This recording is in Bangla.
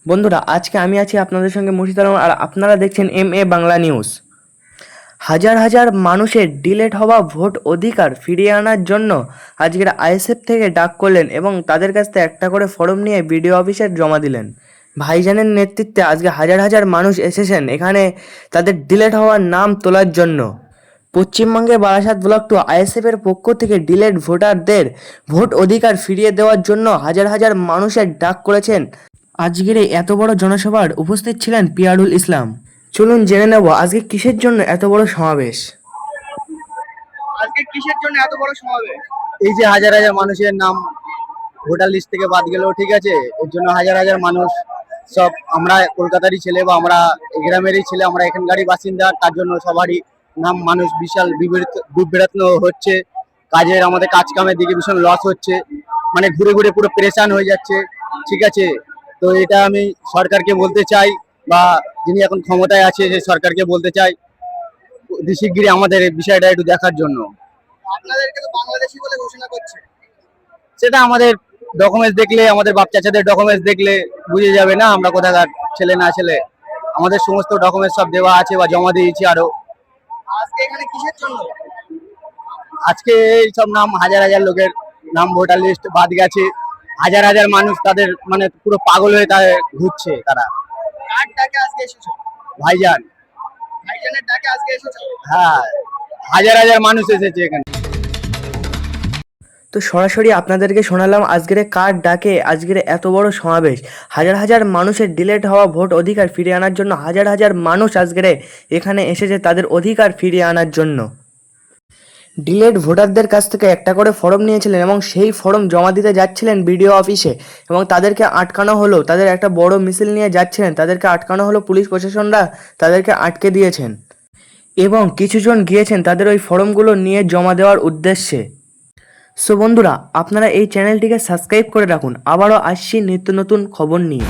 বন্ধুরা, আজকে আমি আছি আপনাদের সঙ্গে মুর্শিদ আলম, আর আপনারা দেখছেন বাংলা নিউজ। হাজার হাজার মানুষের ডিলেট হওয়া ভোট অধিকার ফিরিয়ে আনার জন্য আজকের আইএসএফ থেকে ডাক করলেন এবং তাদের কাছ থেকে একটা করে ফর্ম নিয়ে বিডিও অফিসে জমা দিলেন। ভাইজানের নেতৃত্বে আজকে হাজার হাজার মানুষ এসেছেন এখানে তাদের ডিলেট হওয়ার নাম তোলার জন্য। পশ্চিমবঙ্গে বারাসাত ব্লক টু আইএসএফের পক্ষ থেকে ডিলেট ভোটারদের ভোট অধিকার ফিরিয়ে দেওয়ার জন্য হাজার হাজার মানুষের ডাক করেছেন। আজকের এই এত বড় জনসভার উপস্থিত ছিলেন পিয়ারুল ইসলাম। চলুন জেনে নেব আজকে কিসের জন্য এত বড় সমাবেশ। আজকে কিসের জন্য এত বড় সমাবেশ? এই যে হাজার হাজার মানুষের নাম ভোটার লিস্ট থেকে বাদ গেল, ঠিক আছে, এর জন্য হাজার হাজার মানুষ, সব আমরা কলকাতারই ছেলে বা আমরা এই গ্রামেরই ছেলে, আমরা এখানকারই বাসিন্দা, তার জন্য সবারই নাম মানুষ বিশাল বিভ্রান্ত হচ্ছে। আমাদের কাজ কামের দিকে ভীষণ লস হচ্ছে, মানে ঘুরে ঘুরে পুরো পেরেশান হয়ে যাচ্ছে, ঠিক আছে। তো এটা আমি সরকারকে বলতে চাই, বা যিনি এখন ক্ষমতায় আছে যে সরকারকে বলতে চাই শিগগিরই আমাদের এই বিষয়টা একটু দেখার জন্য। আপনাদেরকে তো বাংলাদেশি বলে ঘোষণা করছে, সেটা আমাদের ডকুমেন্টস দেখলে, আমাদের বাপ চাচাদের ডকুমেন্টস দেখলে বুঝে যাবে না আমরা কোথাকার ছেলে না ছেলে। আমাদের সমস্ত ডকুমেন্টস সব দেওয়া আছে বা জমা দিয়েছি। আরো আজকে এখানে কিসের জন্য? আজকে এই সব নাম হাজার হাজার লোকের নাম ভোটার লিস্ট বাদ গেছে, হাজার হাজার মানুষ তাদের মানে পুরো পাগল হয়ে তাদের ঘুরছে। তারা কার ডাকে আজকে এসেছে? ভাইজান, ভাইজানের ডাকে আজকে এসেছে। হ্যাঁ, হাজার হাজার মানুষ এসেছে এখানে। তো সরাসরি আপনাদেরকে শোনালাম আজকের কার ডাকে আজকের এত বড় সমাবেশ। হাজার হাজার মানুষের ডিলেট হওয়া ভোট অধিকার ফিরিয়ে আনার জন্য হাজার হাজার মানুষ আজকের এখানে এসেছে তাদের অধিকার ফিরিয়ে আনার জন্য। ডিলেট ভোটারদের কাছ থেকে একটা করে ফর্ম নিয়েছিলেন এবং সেই ফর্ম জমা দিতে যাচ্ছিলেন বিডিও অফিসে এবং তাদেরকে আটকানো হলো। তাদের একটা বড় মিছিল নিয়ে যাচ্ছিলেন, তাদেরকে আটকানো হলো, পুলিশ প্রশাসনরা তাদেরকে আটকে দিয়েছেন এবং কিছুজন গিয়েছেন তাদের ওই ফর্মগুলো নিয়ে জমা দেওয়ার উদ্দেশ্যে। সো বন্ধুরা, আপনারা এই চ্যানেলটিকে সাবস্ক্রাইব করে রাখুন, আবারও আসছি নিত্য নতুন খবর নিয়ে।